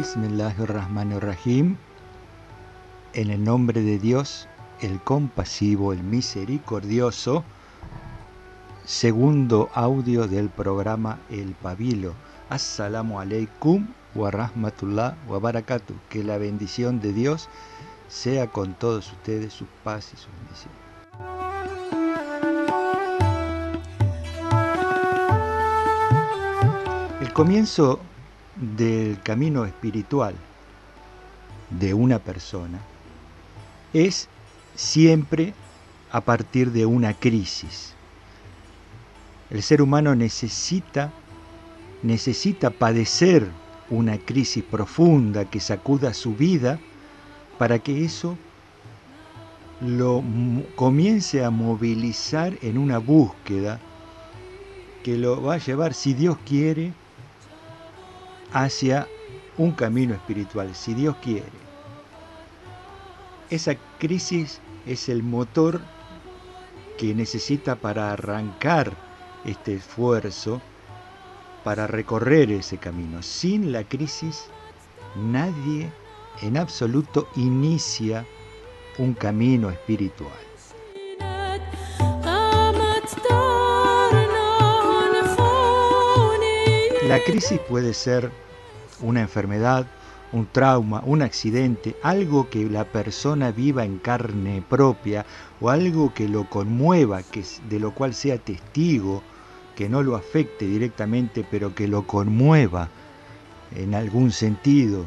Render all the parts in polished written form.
Bismillahirrahmanirrahim. En el nombre de Dios, el compasivo, el misericordioso. Segundo audio del programa El Pabilo. Assalamu alaikum wa rahmatullah wa barakatuh. Que la bendición de Dios sea con todos ustedes, su paz y su bendición. El comienzo del camino espiritual de una persona es siempre a partir de una crisis. El ser humano necesita padecer una crisis profunda que sacuda su vida para que eso lo comience a movilizar en una búsqueda que lo va a llevar, si Dios quiere, hacia un camino espiritual, si Dios quiere. Esa crisis es el motor que necesita para arrancar este esfuerzo, para recorrer ese camino. Sin la crisis, nadie en absoluto inicia un camino espiritual. La crisis puede ser una enfermedad, un trauma, un accidente, algo que la persona viva en carne propia o algo que lo conmueva, de lo cual sea testigo, que no lo afecte directamente, pero que lo conmueva en algún sentido.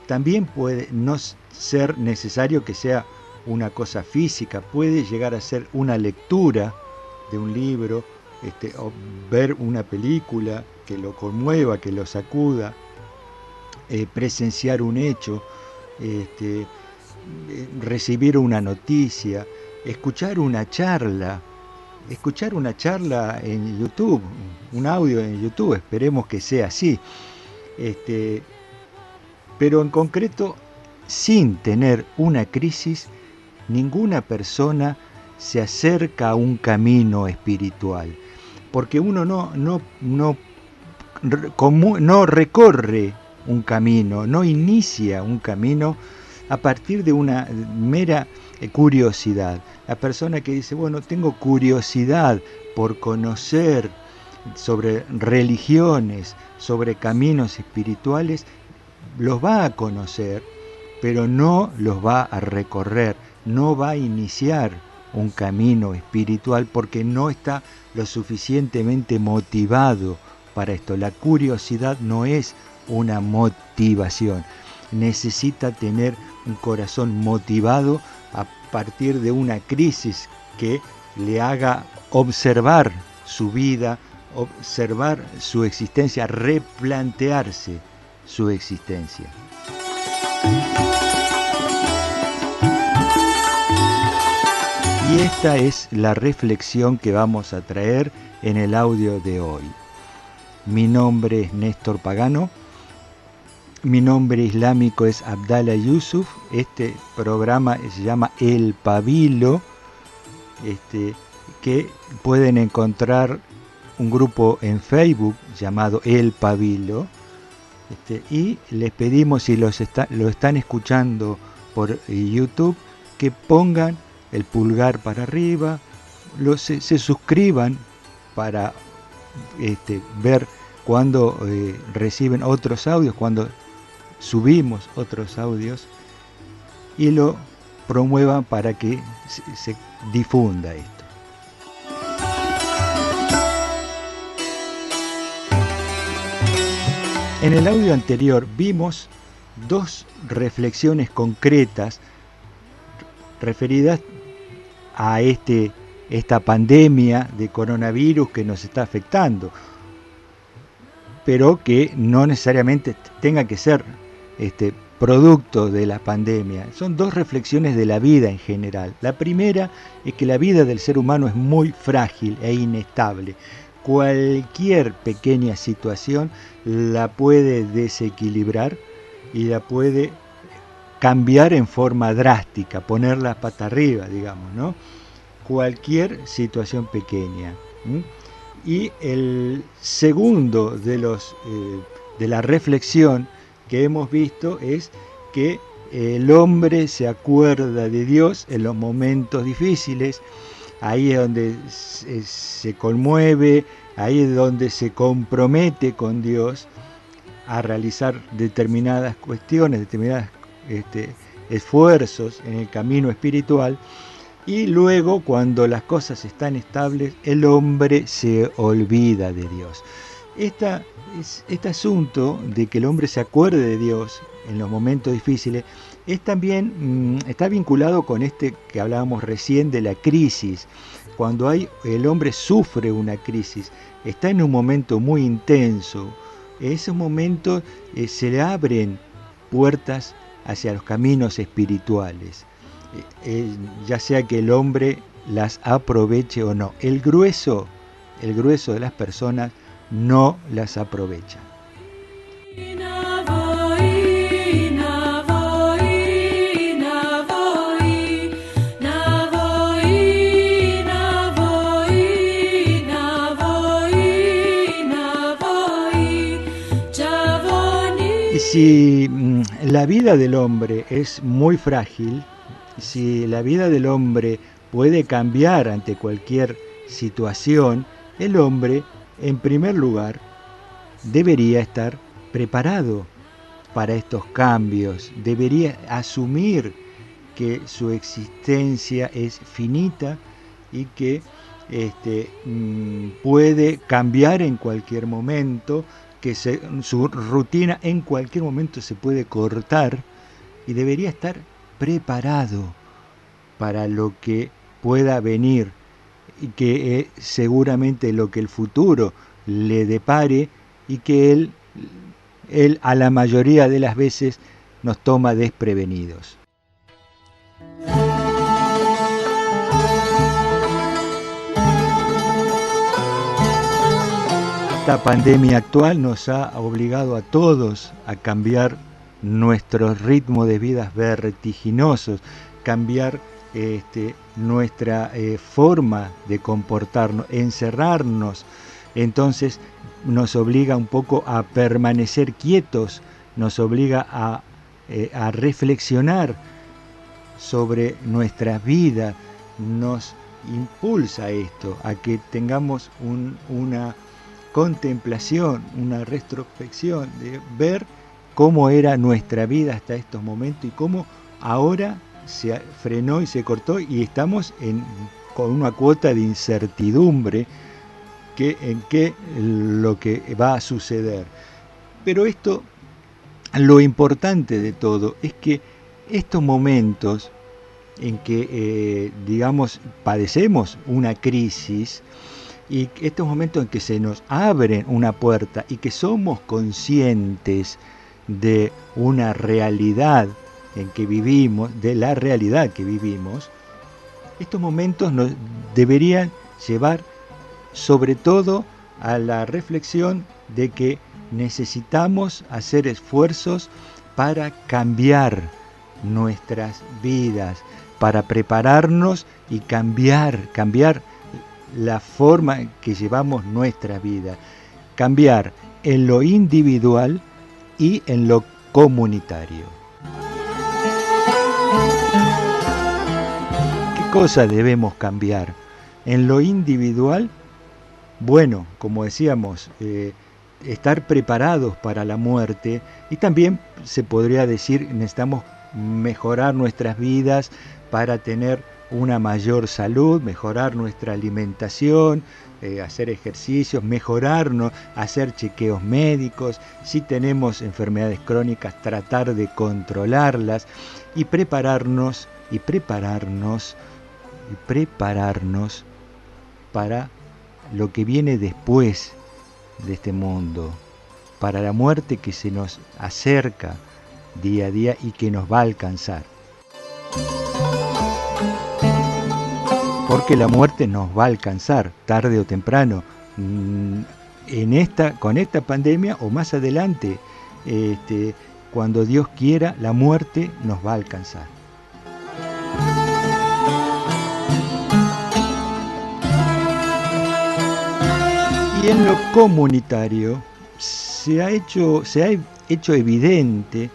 También puede no ser necesario que sea una cosa física, puede llegar a ser una lectura de un libro, o ver una película que lo conmueva, que lo sacuda, presenciar un hecho, recibir una noticia, escuchar una charla en YouTube, un audio en YouTube, esperemos que sea así, pero en concreto, sin tener una crisis, ninguna persona se acerca a un camino espiritual, porque uno no recorre un camino, no inicia un camino a partir de una mera curiosidad. La persona que dice, bueno, tengo curiosidad por conocer sobre religiones, sobre caminos espirituales, los va a conocer, pero no los va a recorrer, no va a iniciar un camino espiritual porque no está lo suficientemente motivado para esto. La curiosidad no es una motivación, necesita tener un corazón motivado a partir de una crisis que le haga observar su vida, observar su existencia, replantearse su existencia. Y esta es la reflexión que vamos a traer en el audio de hoy. Mi nombre es Néstor Pagano. Mi nombre islámico es Abdallah Yusuf. Este programa se llama El Pabilo, que pueden encontrar un grupo en Facebook llamado El Pabilo. Y les pedimos, si lo están escuchando por YouTube, que pongan el pulgar para arriba, se suscriban para ver cuando reciben otros audios, cuando subimos otros audios, y lo promuevan para que se difunda esto. En el audio anterior vimos dos reflexiones concretas referidas a esta pandemia de coronavirus que nos está afectando, pero que no necesariamente tenga que ser producto de la pandemia. Son dos reflexiones de la vida en general. La primera es que la vida del ser humano es muy frágil e inestable. Cualquier pequeña situación la puede desequilibrar y la puede cambiar en forma drástica, poner la pata arriba, digamos, ¿no? Cualquier situación pequeña. Y el segundo de la reflexión que hemos visto es que el hombre se acuerda de Dios en los momentos difíciles, ahí es donde se conmueve, ahí es donde se compromete con Dios a realizar determinadas cuestiones, determinados esfuerzos en el camino espiritual, y luego cuando las cosas están estables, el hombre se olvida de Dios. Este asunto de que el hombre se acuerde de Dios en los momentos difíciles es también está vinculado con este que hablábamos recién de la crisis. Cuando el hombre sufre una crisis, está en un momento muy intenso, en esos momentos se le abren puertas hacia los caminos espirituales, ya sea que el hombre las aproveche o no. El grueso de las personas no las aprovecha. Y si la vida del hombre es muy frágil, si la vida del hombre puede cambiar ante cualquier situación, el hombre, en primer lugar, debería estar preparado para estos cambios, debería asumir que su existencia es finita y que puede cambiar en cualquier momento, que su rutina en cualquier momento se puede cortar, y debería estar preparado para lo que pueda venir y que seguramente lo que el futuro le depare, y que él a la mayoría de las veces nos toma desprevenidos. Esta pandemia actual nos ha obligado a todos a cambiar nuestro ritmo de vida vertiginosos, cambiar nuestra forma de comportarnos, encerrarnos. Entonces nos obliga un poco a permanecer quietos, nos obliga a reflexionar sobre nuestra vida, nos impulsa esto, a que tengamos una contemplación, una retrospección, de ver cómo era nuestra vida hasta estos momentos y cómo ahora se frenó y se cortó, y estamos con una cuota de incertidumbre en qué lo que va a suceder. Pero lo importante de todo es que estos momentos en que padecemos una crisis, y estos momentos en que se nos abre una puerta y que somos conscientes de una realidad en que vivimos, de la realidad que vivimos, estos momentos nos deberían llevar sobre todo a la reflexión de que necesitamos hacer esfuerzos para cambiar nuestras vidas, para prepararnos y cambiar la forma en que llevamos nuestra vida, cambiar en lo individual y en lo comunitario. ¿Qué cosas debemos cambiar? En lo individual, bueno, como decíamos, estar preparados para la muerte, y también se podría decir necesitamos mejorar nuestras vidas para tener una mayor salud, mejorar nuestra alimentación, hacer ejercicios, mejorarnos, hacer chequeos médicos, si tenemos enfermedades crónicas, tratar de controlarlas, y prepararnos para lo que viene después de este mundo, para la muerte que se nos acerca día a día y que nos va a alcanzar. Porque la muerte nos va a alcanzar tarde o temprano, con esta pandemia o más adelante, cuando Dios quiera, la muerte nos va a alcanzar. Y en lo comunitario se ha hecho evidente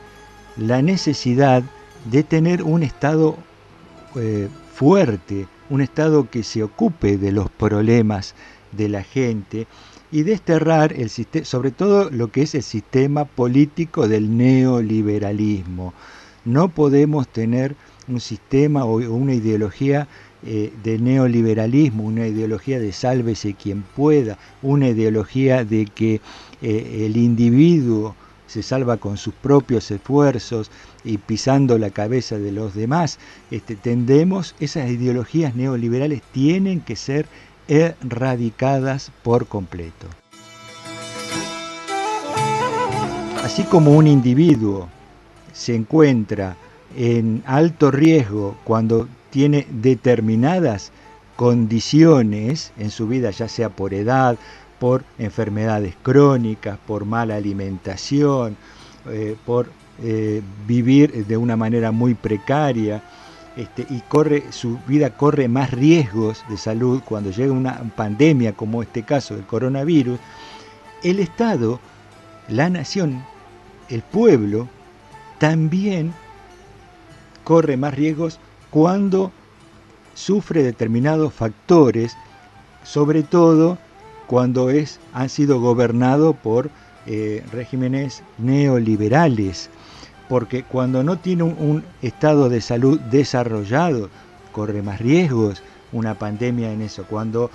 la necesidad de tener un Estado fuerte, un Estado que se ocupe de los problemas de la gente y desterrar sobre todo lo que es el sistema político del neoliberalismo. No podemos tener un sistema o una ideología de neoliberalismo, una ideología de sálvese quien pueda, una ideología de que el individuo se salva con sus propios esfuerzos y pisando la cabeza de los demás. Esas ideologías neoliberales tienen que ser erradicadas por completo. Así como un individuo se encuentra en alto riesgo cuando tiene determinadas condiciones en su vida, ya sea por edad, por enfermedades crónicas, por mala alimentación, por vivir de una manera muy precaria, y su vida corre más riesgos de salud cuando llega una pandemia como este caso del coronavirus. El Estado, la nación, el pueblo, también corre más riesgos cuando sufre determinados factores, sobre todo cuando han sido gobernados por regímenes neoliberales, porque cuando no tiene un estado de salud desarrollado, corre más riesgos una pandemia en eso, cuando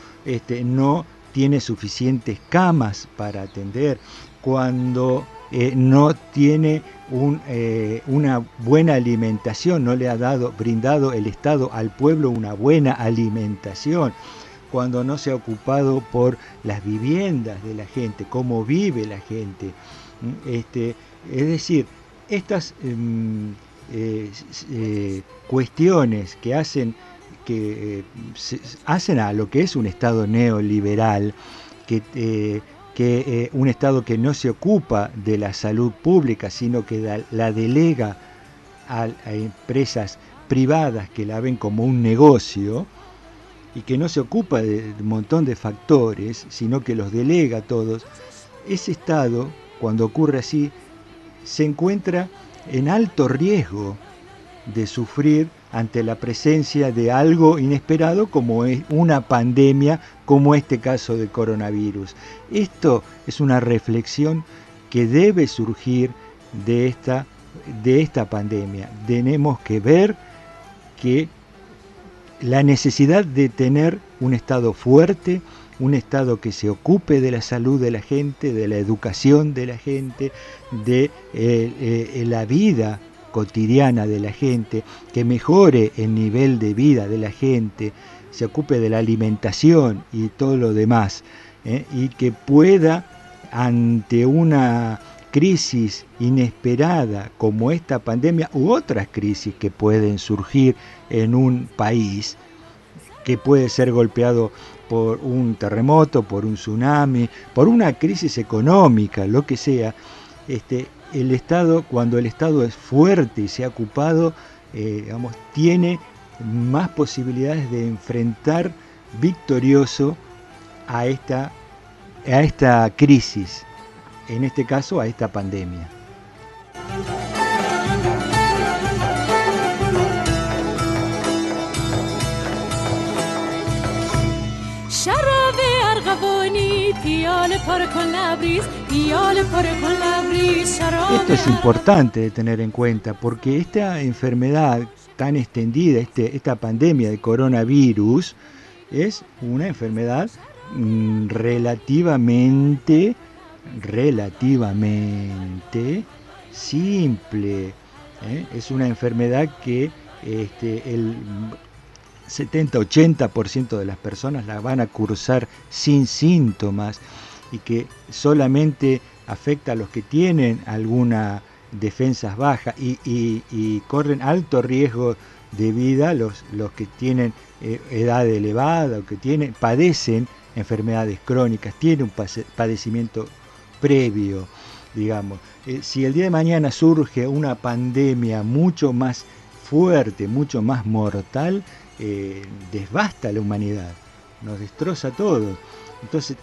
no tiene suficientes camas para atender, cuando no tiene una buena alimentación, no le ha brindado el Estado al pueblo una buena alimentación, cuando no se ha ocupado por las viviendas de la gente, cómo vive la gente. Es decir, estas cuestiones que hacen a lo que es un Estado neoliberal, que un Estado que no se ocupa de la salud pública, sino que la delega a empresas privadas que la ven como un negocio, y que no se ocupa de un montón de factores, sino que los delega a todos. Ese Estado, cuando ocurre así, se encuentra en alto riesgo de sufrir ante la presencia de algo inesperado como es una pandemia, como este caso del coronavirus. Esto es una reflexión que debe surgir de esta pandemia. Tenemos que ver que la necesidad de tener un Estado fuerte, un Estado que se ocupe de la salud de la gente, de la educación de la gente, de la vida cotidiana de la gente, que mejore el nivel de vida de la gente, se ocupe de la alimentación y todo lo demás, y que pueda, ante una crisis inesperada como esta pandemia u otras crisis que pueden surgir en un país, que puede ser golpeado por un terremoto, por un tsunami, por una crisis económica, lo que sea, el Estado, cuando el Estado es fuerte y se ha ocupado, tiene más posibilidades de enfrentar victorioso a esta crisis, en este caso a esta pandemia. Esto es importante de tener en cuenta porque esta enfermedad tan extendida, esta pandemia de coronavirus, es una enfermedad relativamente simple. Es una enfermedad que el 70-80% de las personas la van a cursar sin síntomas y que solamente afecta a los que tienen alguna defensas bajas y corren alto riesgo de vida los que tienen edad elevada o que padecen enfermedades crónicas, tienen un padecimiento previo, digamos. Si el día de mañana surge una pandemia mucho más fuerte, mucho más mortal, devasta a la humanidad, nos destroza a todos. Entonces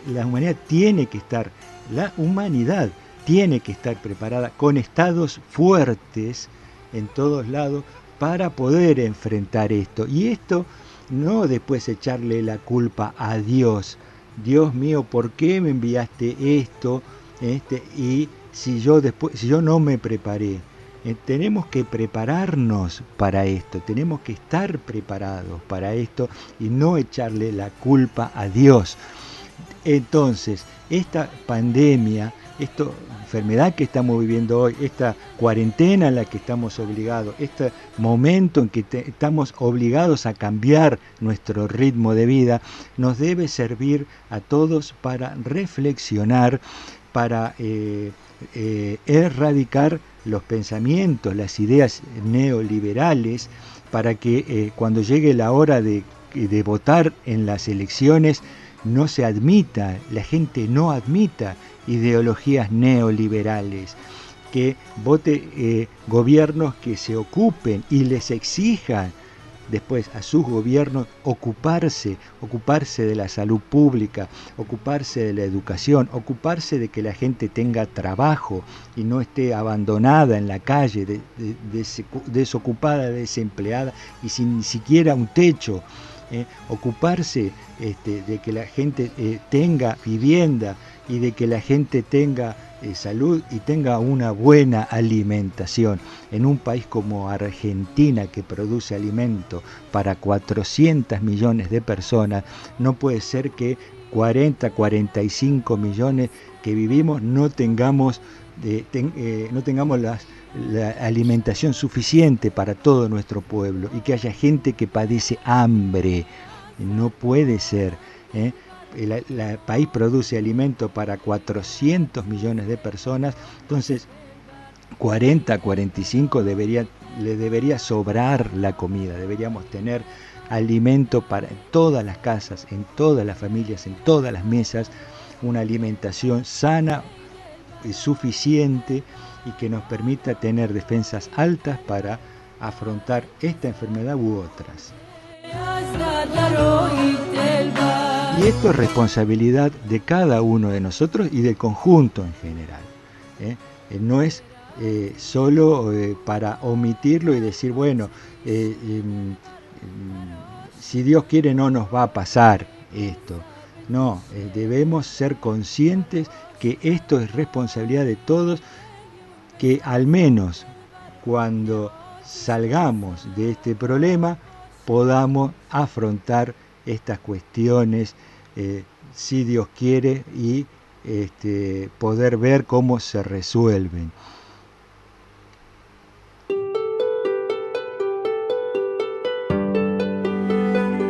la humanidad tiene que estar, la humanidad tiene que estar preparada con estados fuertes en todos lados para poder enfrentar esto. Y esto no después echarle la culpa a Dios. Dios mío, ¿por qué me enviaste esto? Y si yo no me preparé. Tenemos que prepararnos para esto, tenemos que estar preparados para esto y no echarle la culpa a Dios. Entonces, esta pandemia, esta enfermedad que estamos viviendo hoy, esta cuarentena en la que estamos obligados, este momento en que estamos obligados a cambiar nuestro ritmo de vida, nos debe servir a todos para reflexionar, para erradicar los pensamientos, las ideas neoliberales, para que cuando llegue la hora de votar en las elecciones, no se admita, la gente no admita ideologías neoliberales, que vote gobiernos que se ocupen y les exijan después a sus gobiernos ocuparse de la salud pública, ocuparse de la educación, ocuparse de que la gente tenga trabajo y no esté abandonada en la calle, desocupada, desempleada y sin ni siquiera un techo. Ocuparse de que la gente tenga vivienda y de que la gente tenga salud y tenga una buena alimentación. En un país como Argentina, que produce alimento para 400 millones de personas, no puede ser que 45 millones que vivimos no tengamos la alimentación suficiente para todo nuestro pueblo y que haya gente que padece hambre. No puede ser. El país produce alimento para 400 millones de personas, entonces 45 le debería sobrar la comida, deberíamos tener alimento para todas las casas, en todas las familias, en todas las mesas, una alimentación sana y suficiente y que nos permita tener defensas altas para afrontar esta enfermedad u otras. Y esto es responsabilidad de cada uno de nosotros y del conjunto en general. No es solo para omitirlo y decir, bueno, si Dios quiere no nos va a pasar esto. No, debemos ser conscientes que esto es responsabilidad de todos, que al menos cuando salgamos de este problema podamos afrontar estas cuestiones, si Dios quiere, y poder ver cómo se resuelven.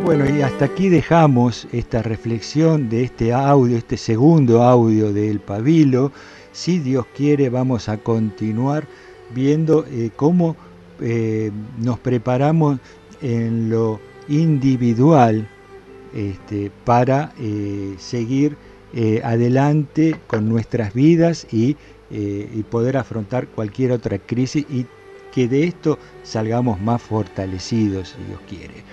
Bueno, y hasta aquí dejamos esta reflexión de este audio, este segundo audio de El Pabilo. Si Dios quiere, vamos a continuar viendo cómo nos preparamos en lo individual para seguir adelante con nuestras vidas y poder afrontar cualquier otra crisis y que de esto salgamos más fortalecidos, si Dios quiere.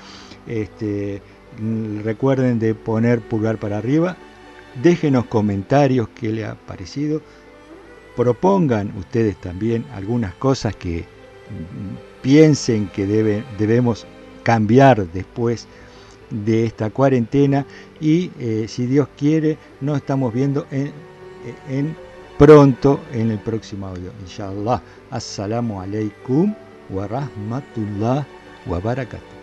Recuerden de poner pulgar para arriba, déjenos comentarios qué les ha parecido, propongan ustedes también algunas cosas que piensen que debemos cambiar después de esta cuarentena y si Dios quiere nos estamos viendo pronto en el próximo audio, inshallah. Assalamu alaikum wa rahmatullah wa barakatuh.